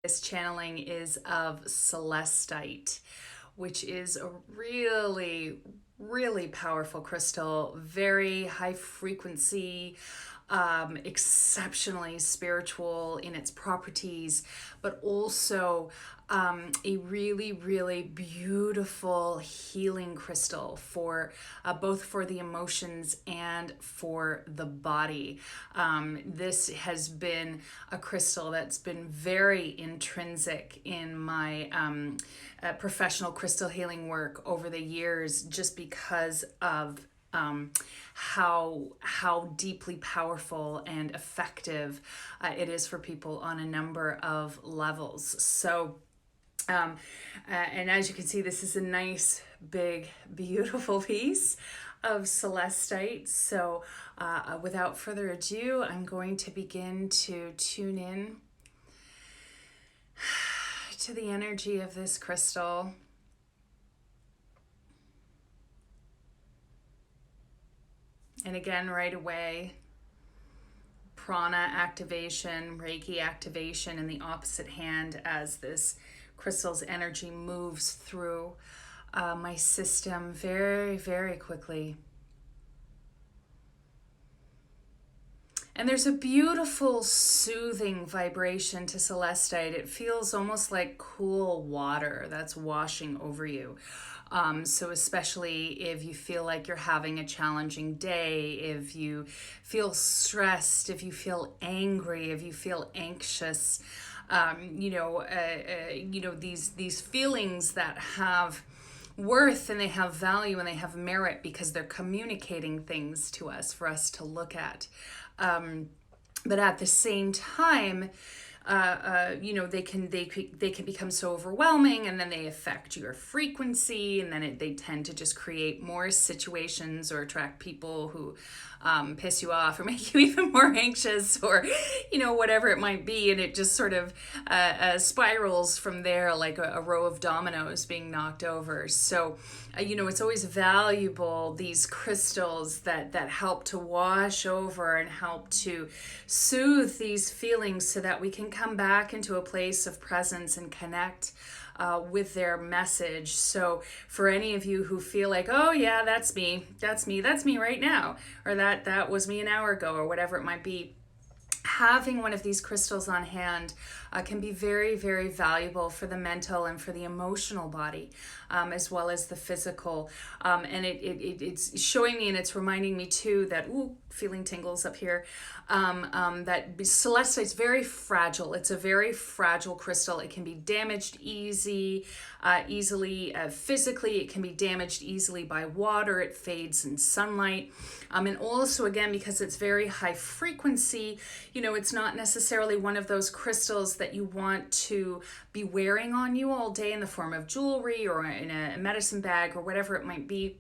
This channeling is of Celestite, which is a really powerful crystal, very high frequency, exceptionally spiritual in its properties, but also a really beautiful healing crystal for both for the emotions and for the body. This has been a crystal that's been very intrinsic in my professional crystal healing work over the years, just because of how deeply powerful and effective it is for people on a number of levels. So and as you can see, this is a nice, big, beautiful piece of celestite. So without further ado, I'm going to begin to tune in to the energy of this crystal. And again, right away, prana activation, Reiki activation in the opposite hand as this crystal's energy moves through my system very quickly. And there's a beautiful, soothing vibration to celestite. It feels almost like cool water that's washing over you. So especially if you feel like you're having a challenging day, if you feel stressed, if you feel angry, if you feel anxious, these feelings that have worth and they have value and they have merit because they're communicating things to us for us to look at. But at the same time, they can become so overwhelming, and then they affect your frequency, and then they tend to just create more situations or attract people who piss you off or make you even more anxious, or whatever it might be, and it just sort of spirals from there like a row of dominoes being knocked over. So it's always valuable, these crystals that help to wash over and help to soothe these feelings so that we can come back into a place of presence and connect with their message. So for any of you who feel like, oh yeah, that's me right now, or that was me an hour ago, or whatever it might be, having one of these crystals on hand can be very valuable for the mental and for the emotional body, as well as the physical. And it's showing me, and it's reminding me too that, feeling tingles up here, that celestite's very fragile. It's a very fragile crystal. It can be damaged easily. Physically, it can be damaged easily by water. It fades in sunlight. And also, again, because it's very high frequency, it's not necessarily one of those crystals that you want to be wearing on you all day in the form of jewelry or in a medicine bag or whatever it might be.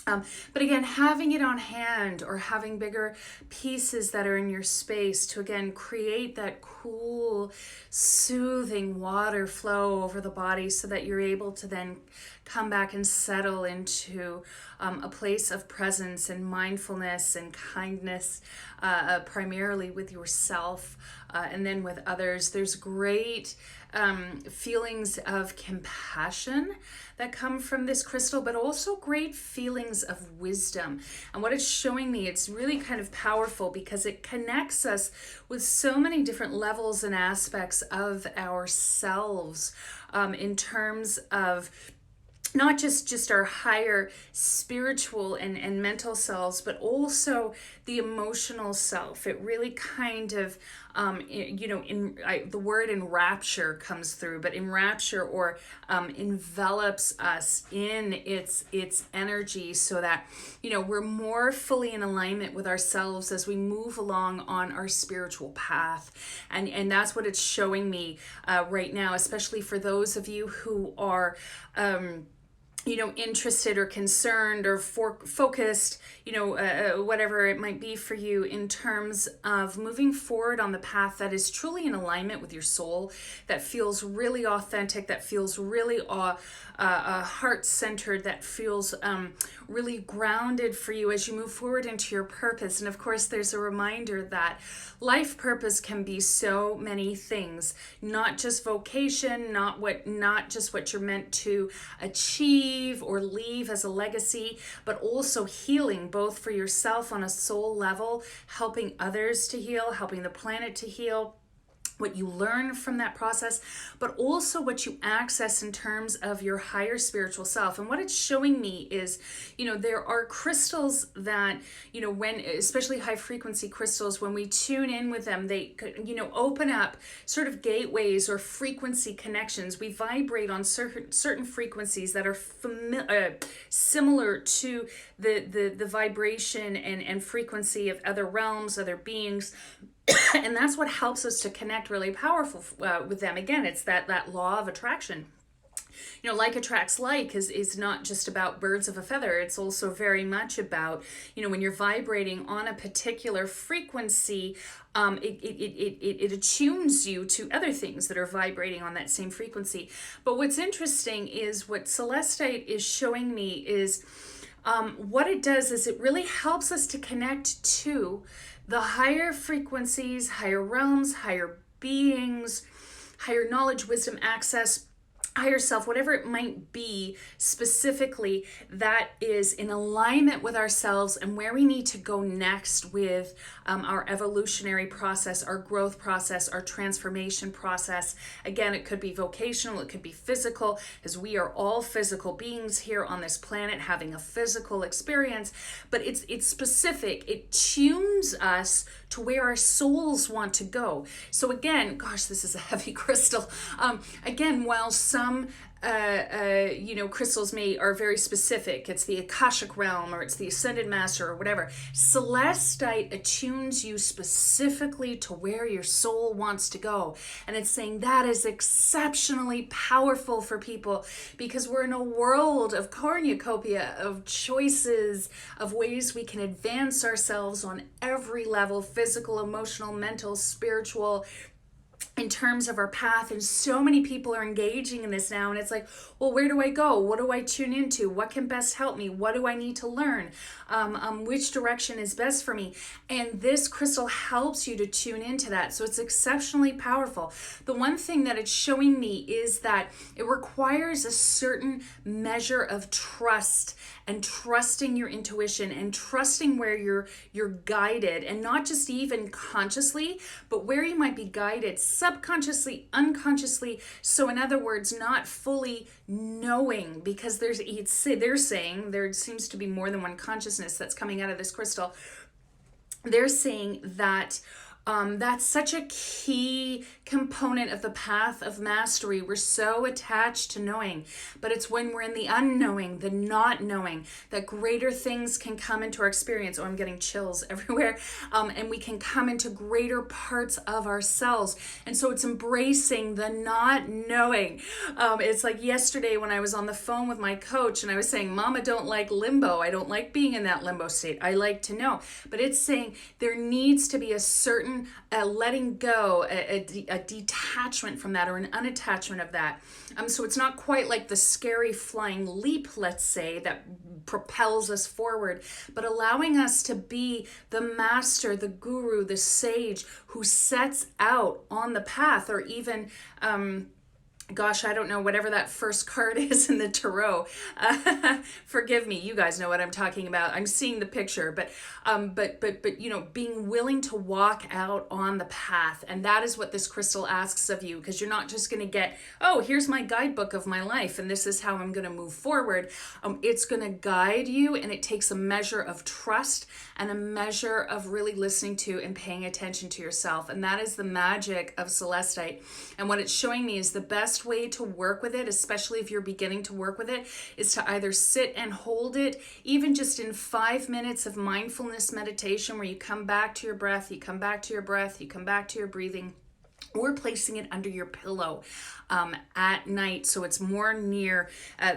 But again, having it on hand or having bigger pieces that are in your space to, again, create that cool, soothing water flow over the body so that you're able to then come back and settle into a place of presence and mindfulness and kindness, primarily with yourself and then with others. There's great feelings of compassion that come from this crystal, but also great feelings of wisdom. And what it's showing me, it's really kind of powerful because it connects us with so many different levels and aspects of ourselves, in terms of not just our higher spiritual and mental selves, but also the emotional self. It really kind of, the word enrapture comes through, but enrapture or envelops us in its energy so that, we're more fully in alignment with ourselves as we move along on our spiritual path. And that's what it's showing me right now, especially for those of you who are interested or concerned or focused, whatever it might be for you in terms of moving forward on the path that is truly in alignment with your soul, that feels really authentic, that feels really heart-centered, that feels really grounded for you as you move forward into your purpose. And of course, there's a reminder that life purpose can be so many things, not just vocation, not just what you're meant to achieve or leave as a legacy, but also healing, both for yourself on a soul level, helping others to heal, helping the planet to heal, what you learn from that process, but also what you access in terms of your higher spiritual self. And what it's showing me is, there are crystals that, when, especially high frequency crystals, when we tune in with them, they, open up sort of gateways or frequency connections. We vibrate on certain frequencies that are similar to the vibration and frequency of other realms, other beings. And that's what helps us to connect really powerful with them. Again, it's that law of attraction. Like attracts like is not just about birds of a feather. It's also very much about, when you're vibrating on a particular frequency, it attunes you to other things that are vibrating on that same frequency. But what's interesting is what Celestite is showing me is what it does is it really helps us to connect to the higher frequencies, higher realms, higher beings, higher knowledge, wisdom, access, higher self, whatever it might be specifically, that is in alignment with ourselves and where we need to go next with our evolutionary process, our growth process, our transformation process. Again, it could be vocational, it could be physical, as we are all physical beings here on this planet having a physical experience, but it's specific. It tunes us to where our souls want to go. So again, gosh, this is a heavy crystal. Again, while some crystals are very specific. It's the Akashic realm, or it's the Ascended Master, or whatever. Celestite attunes you specifically to where your soul wants to go. And it's saying that is exceptionally powerful for people, because we're in a world of cornucopia, of choices, of ways we can advance ourselves on every level: physical, emotional, mental, spiritual, in terms of our path. And so many people are engaging in this now, and it's like, well, where do I go? What do I tune into? What can best help me? What do I need to learn? Which direction is best for me? And this crystal helps you to tune into that. So it's exceptionally powerful. The one thing that it's showing me is that it requires a certain measure of trust, and trusting your intuition, and trusting where you're guided, and not just even consciously, but where you might be guided subconsciously, unconsciously. So in other words, not fully knowing, because they're saying there seems to be more than one consciousness that's coming out of this crystal. They're saying that that's such a key component of the path of mastery. We're so attached to knowing, but it's when we're in the unknowing, the not knowing, that greater things can come into our experience. Oh, I'm getting chills everywhere. And we can come into greater parts of ourselves. And so it's embracing the not knowing. It's like yesterday when I was on the phone with my coach, and I was saying, Mama, don't like limbo. I don't like being in that limbo state. I like to know. But it's saying there needs to be a certain letting go, a detachment from that, or an unattachment of that. So it's not quite like the scary flying leap, let's say, that propels us forward, but allowing us to be the master, the guru, the sage who sets out on the path, or even gosh, I don't know, whatever that first card is in the tarot. Forgive me, you guys know what I'm talking about. I'm seeing the picture, but being willing to walk out on the path. And that is what this crystal asks of you, because you're not just going to get, oh, here's my guidebook of my life, and this is how I'm going to move forward. It's going to guide you, and it takes a measure of trust and a measure of really listening to and paying attention to yourself. And that is the magic of Celestite. And what it's showing me is the best way to work with it, especially if you're beginning to work with it, is to either sit and hold it, even just in 5 minutes of mindfulness meditation, where you come back to your breath, you come back to your breath, you come back to your breathing, or placing it under your pillow at night, so it's more near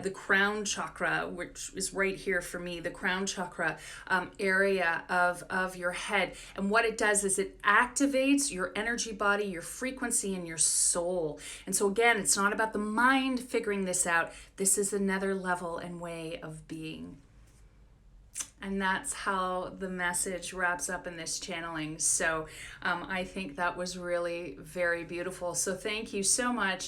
the crown chakra, which is right here for me, the crown chakra area of your head. And what it does is it activates your energy body, your frequency, and your soul. And so again, it's not about the mind figuring this out. This is another level and way of being. And that's how the message wraps up in this channeling. So I think that was really very beautiful. So thank you so much.